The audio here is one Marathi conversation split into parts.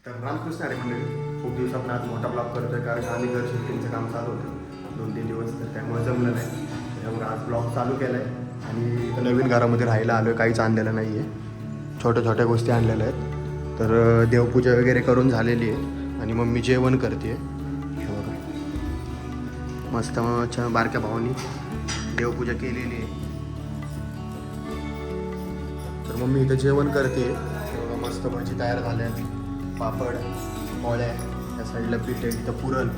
तर रामकृष्ण हरी मंडळी, खूप दिवसात आज मोठा ब्लॉग करतोय कारण आम्ही घर शिफ्टिंगचं काम चालू होतं 2-3 दिवस, तर त्यामुळे जमलं नाही. त्यामुळे आज ब्लॉग चालू केला आहे आणि इथं नवीन घरामध्ये राहायला आलो आहे. काहीच आणलेलं नाही आहे, छोट्या छोट्या गोष्टी आणलेल्या आहेत. तर देवपूजा वगैरे करून झालेली आहे आणि मम्मी जेवण करते. मस्त बारक्या भावानी देवपूजा केलेली आहे. तर मम्मी इथं जेवण करते. मस्त भाजी तयार झाल्या, पापड पोळ्या, या साईडला पीठ आहे, इथं पुरण.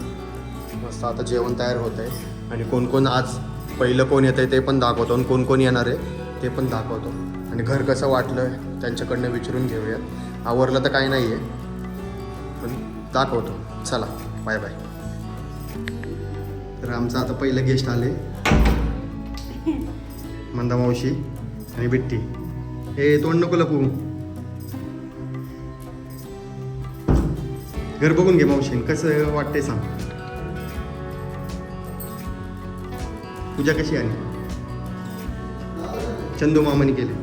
मस्त आता जेवण तयार होत आहे आणि कोण कोण आज पहिलं कोण येतं आहे ते पण दाखवतो आणि कोण कोण येणार आहे ते पण दाखवतो. आणि घर कसं वाटलं त्यांच्याकडनं विचारून घेऊयात. आवरलं तर काही नाही आहे पण दाखवतो. चला बाय बाय. तर आमचं आता पहिलं गेस्ट आले, मंदा मावशी आणि बिट्टी. हे तोंड नको लपू, घर बघून घे मावशी, कसं वाटतंय सांग. पूजा कशी आली? चंदू मामाने केली.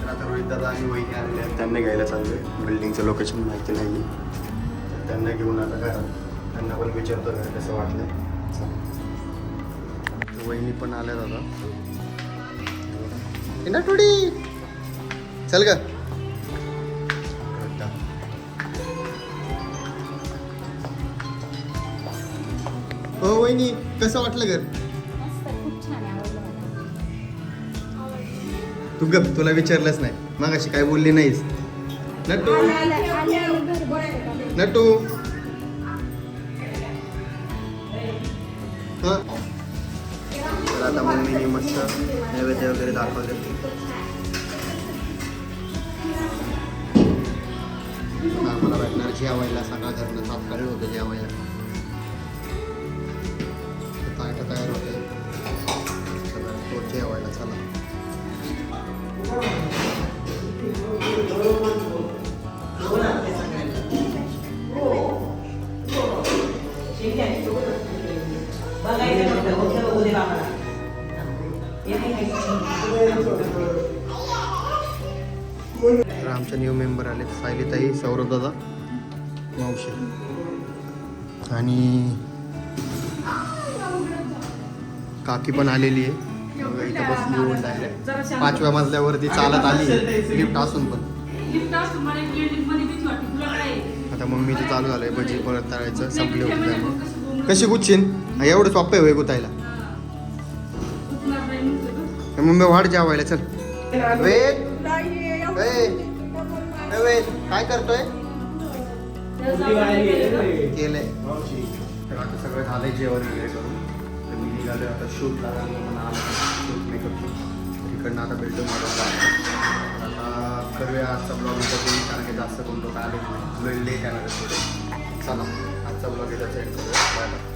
तर आता रोहित दादा आणि वहिनी आलेले आहेत, त्यांना घ्यायला चाललोय. बिल्डिंगचं लोकेशन माहिती नाही, तर त्यांना घेऊन आता घरात त्यांना पण विचारतो घर कसं वाटलं. वहिनी पण आल्या दादा. टुडी चल ग. हो वहिनी, कसं वाटलं घर? तू गप, तुला विचारलंच नाही मग अशी काय बोलली नाहीस. नटू नटू हा. तर आता मम्मीने मस्त नैवेद्य वगैरे दाखवले. आम्हाला भेटणार जेवायला, सकाळ धरणं सकाळी होतं जेवायला. ताटं तयार होते सगळं तो जेवायला. चला तर आमचे न्यू मेंबर आले, सायलीताई, सौरभ दादा, मावशी आणि काकी पण आलेली आहे. इथं बसली येऊन डायरेक्ट 5व्या मजल्यावरती चालत आली, लिफ्ट असून पण. आता मम्मीचं चालू झालंय भजी परत तळायचं, संपले होते त्यामुळे. कशी गुच्छीन एवढं सोपं आहे गुतायला. मम्मी वाढ जेवायला. चल काय करतोय? केलंय. तर आता सगळं झालंय जेवण वगैरे करून. तर मी निघालोय आता शूटला. शूट मेकअप शूट इकडनं आता भेटून मला. आता करूया आजचा ब्लॉग इथं, कारण की जास्त कोणतं काय आले नाही, लेट येणार आहे थोडे. चला आजचा ब्लॉग इथं सेंड करूया. Bye bye.